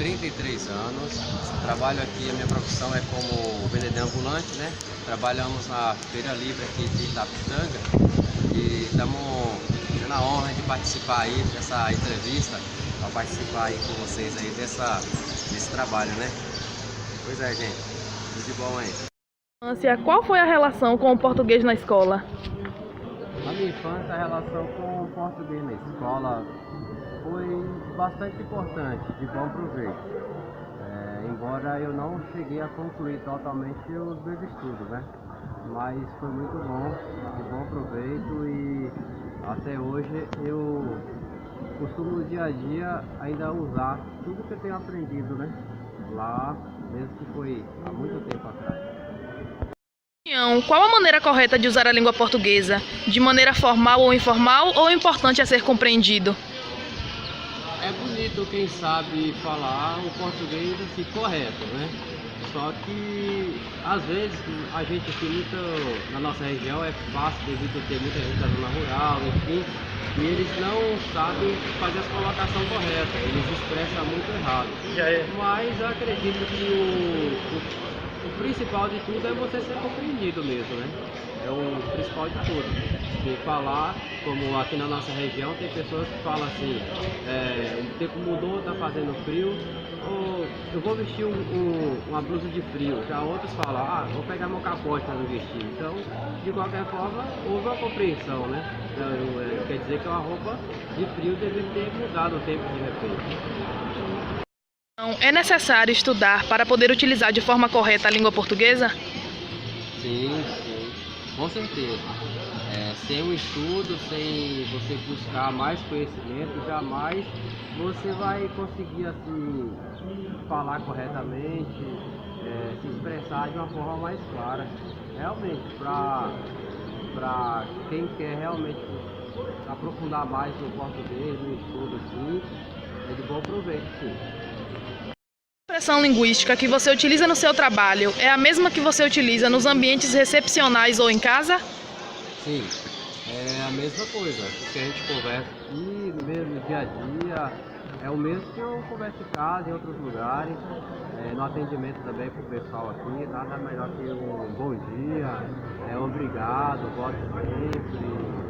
33 anos, trabalho aqui, a minha profissão é como vendedor ambulante, né? Trabalhamos na Feira Livre aqui de Itapitanga e estamos tendo a honra de participar aí dessa entrevista, para participar aí com vocês aí desse trabalho, né? Pois é, gente, tudo de bom aí. Qual foi a relação com o português na escola? Na minha infância, a relação com o português na escola foi bastante importante, de bom proveito. Embora eu não cheguei a concluir totalmente os meus estudos, né? Mas foi muito bom, de bom proveito, e até hoje eu costumo no dia a dia ainda usar tudo que eu tenho aprendido, né? Lá, mesmo que foi há muito tempo atrás. Qual a maneira correta de usar a língua portuguesa? De maneira formal ou informal, ou importante a ser compreendido? É bonito quem sabe falar o português assim, correto, né? Só que às vezes a gente aqui na nossa região é fácil devido a ter muita gente da zona rural, enfim, e eles não sabem fazer as colocações corretas, eles expressam muito errado. Mas eu acredito que o principal de tudo é você ser compreendido mesmo, né? É o principal de tudo. De falar, como aqui na nossa região tem pessoas que falam assim, o tempo mudou, tá fazendo frio, ou eu vou vestir uma blusa de frio. Já outros falam, vou pegar meu capote para me vestir. Então, de qualquer forma, houve uma compreensão, né? Então, quer dizer que uma roupa de frio deve ter mudado o tempo de repente. É necessário estudar para poder utilizar de forma correta a língua portuguesa? Sim, com certeza. Sem o estudo, sem você buscar mais conhecimento, jamais você vai conseguir assim falar corretamente, se expressar de uma forma mais clara. Realmente, para quem quer realmente aprofundar mais no português, no estudo, assim, é de bom proveito, sim. A expressão linguística que você utiliza no seu trabalho é a mesma que você utiliza nos ambientes recepcionais ou em casa? Sim, é a mesma coisa. O que a gente conversa aqui, mesmo no dia a dia, é o mesmo que eu converso em casa, em outros lugares, no atendimento também com o pessoal aqui. Nada melhor que um bom dia, obrigado, volte sempre.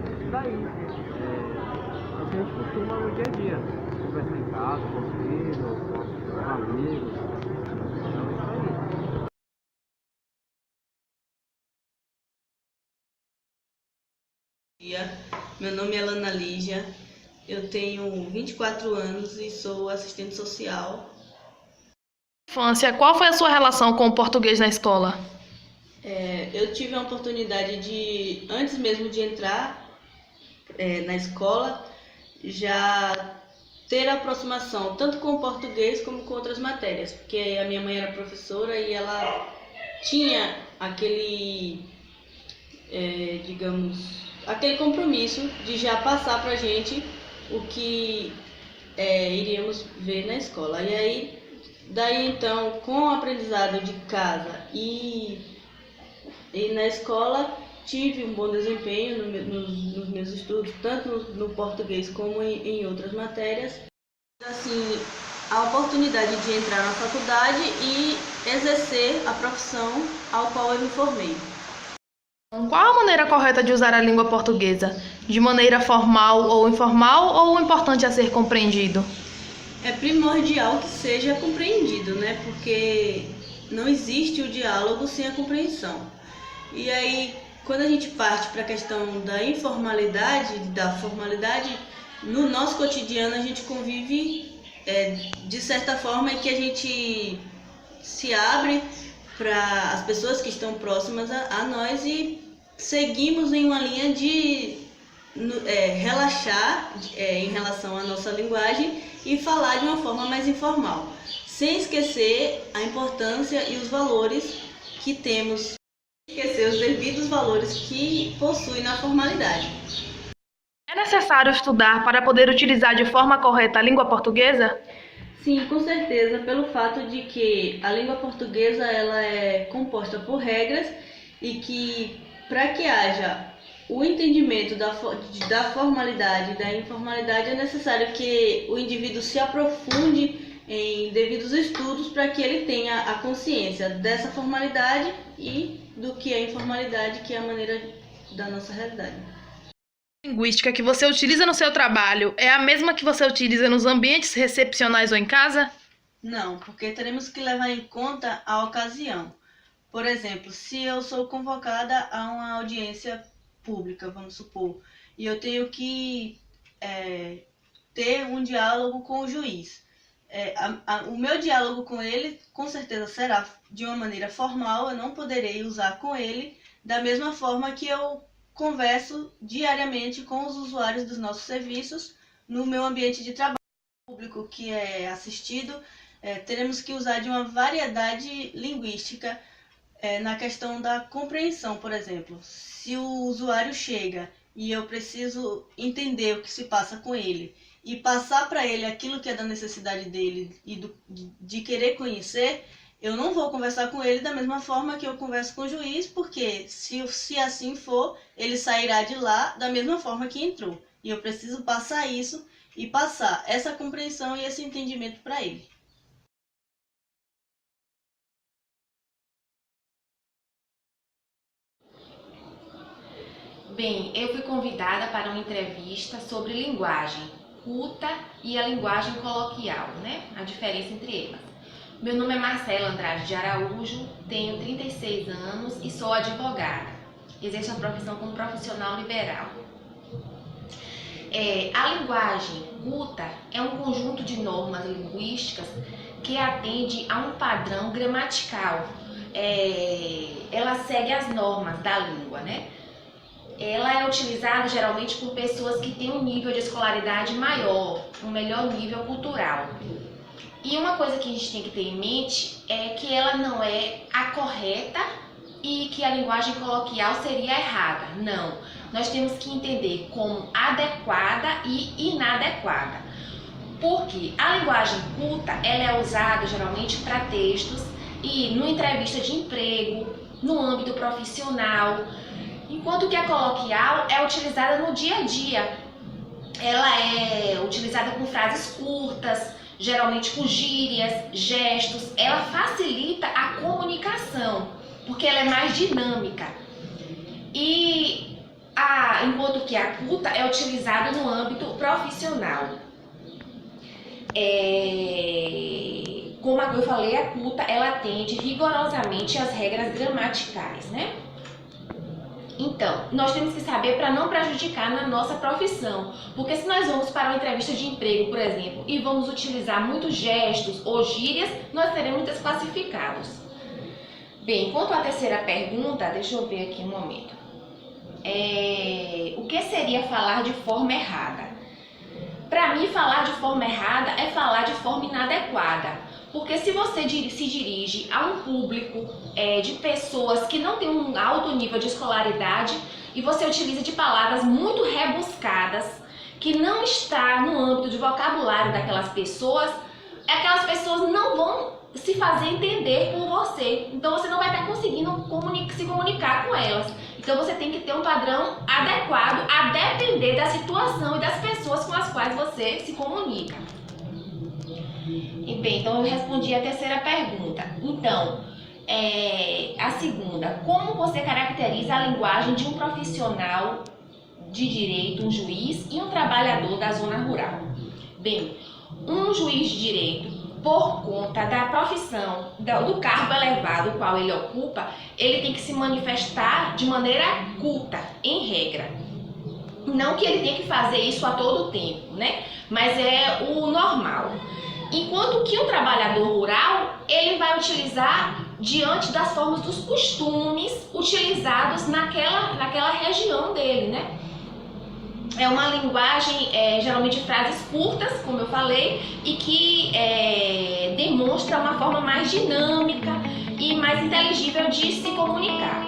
Isso daí, é o que a gente costuma no dia a dia, conversar em casa, com os filhos, com os amigos. Então, isso aí. Meu nome é Lana Lígia, eu tenho 24 anos e sou assistente social. Infância, qual foi a sua relação com o português na escola? Eu tive a oportunidade de, antes mesmo de entrar na escola, já ter aproximação tanto com o português como com outras matérias, porque a minha mãe era professora e ela tinha aquele, aquele compromisso de já passar para a gente o que iríamos ver na escola. E aí, daí então, com o aprendizado de casa e na escola, tive um bom desempenho nos meus estudos, tanto no português como em outras matérias. Assim, a oportunidade de entrar na faculdade e exercer a profissão ao qual eu me formei. Qual a maneira correta de usar a língua portuguesa? De maneira formal ou informal, ou o importante a ser compreendido? É primordial que seja compreendido, né? Porque não existe o diálogo sem a compreensão. E aí, quando a gente parte para a questão da informalidade, da formalidade, no nosso cotidiano a gente convive de certa forma em que a gente se abre para as pessoas que estão próximas a nós e seguimos em uma linha de relaxar em relação à nossa linguagem e falar de uma forma mais informal, sem esquecer a importância e os valores que temos, esquecer os devidos valores que possui na formalidade. É necessário estudar para poder utilizar de forma correta a língua portuguesa? Sim, com certeza, pelo fato de que a língua portuguesa ela é composta por regras e que, para que haja o entendimento da formalidade e da informalidade, é necessário que o indivíduo se aprofunde em devidos estudos para que ele tenha a consciência dessa formalidade e do que é informalidade, que é a maneira da nossa realidade. A linguística que você utiliza no seu trabalho é a mesma que você utiliza nos ambientes recepcionais ou em casa? Não, porque teremos que levar em conta a ocasião. Por exemplo, se eu sou convocada a uma audiência pública, vamos supor, e eu tenho que ter um diálogo com o juiz. O meu diálogo com ele, com certeza, será de uma maneira formal, eu não poderei usar com ele da mesma forma que eu converso diariamente com os usuários dos nossos serviços no meu ambiente de trabalho público que é assistido. Teremos que usar de uma variedade linguística na questão da compreensão, por exemplo. Se o usuário chega e eu preciso entender o que se passa com ele e passar para ele aquilo que é da necessidade dele e de querer conhecer, eu não vou conversar com ele da mesma forma que eu converso com o juiz, porque se assim for, ele sairá de lá da mesma forma que entrou. E eu preciso passar isso e passar essa compreensão e esse entendimento para ele. Bem, eu fui convidada para uma entrevista sobre linguagem culta e a linguagem coloquial, né? A diferença entre elas. Meu nome é Marcela Andrade de Araújo, tenho 36 anos e sou advogada. Exerço a profissão como profissional liberal. A linguagem culta é um conjunto de normas linguísticas que atende a um padrão gramatical. Ela segue as normas da língua, né? Ela é utilizada geralmente por pessoas que têm um nível de escolaridade maior, um melhor nível cultural. E uma coisa que a gente tem que ter em mente é que ela não é a correta e que a linguagem coloquial seria errada. Não, nós temos que entender como adequada e inadequada. Porque a linguagem culta ela é usada geralmente para textos e numa entrevista de emprego, no âmbito profissional, enquanto que a coloquial é utilizada no dia a dia. Ela é utilizada com frases curtas, geralmente com gírias, gestos. Ela facilita a comunicação, porque ela é mais dinâmica. Enquanto que a culta é utilizada no âmbito profissional. Como eu falei, a culta ela atende rigorosamente às regras gramaticais, né? Então, nós temos que saber para não prejudicar na nossa profissão, porque se nós vamos para uma entrevista de emprego, por exemplo, e vamos utilizar muitos gestos ou gírias, nós seremos desclassificados. Bem, quanto à terceira pergunta, deixa eu ver aqui um momento. O que seria falar de forma errada? Para mim, falar de forma errada é falar de forma inadequada. Porque se você se dirige a um público de pessoas que não têm um alto nível de escolaridade e você utiliza de palavras muito rebuscadas, que não está no âmbito de vocabulário daquelas pessoas, aquelas pessoas não vão se fazer entender por você. Então você não vai estar conseguindo se comunicar com elas. Então você tem que ter um padrão adequado a depender da situação e das pessoas com as quais você se comunica. E bem, então eu respondi a terceira pergunta. Então, a segunda, como você caracteriza a linguagem de um profissional de direito, um juiz e um trabalhador da zona rural? Bem, um juiz de direito, por conta da profissão, do cargo elevado o qual ele ocupa, ele tem que se manifestar de maneira culta, em regra. Não que ele tenha que fazer isso a todo tempo, né? Mas é o normal. Enquanto que o trabalhador rural, ele vai utilizar diante das formas dos costumes utilizados naquela região dele, né? É uma linguagem, geralmente frases curtas, como eu falei, e que demonstra uma forma mais dinâmica e mais inteligível de se comunicar.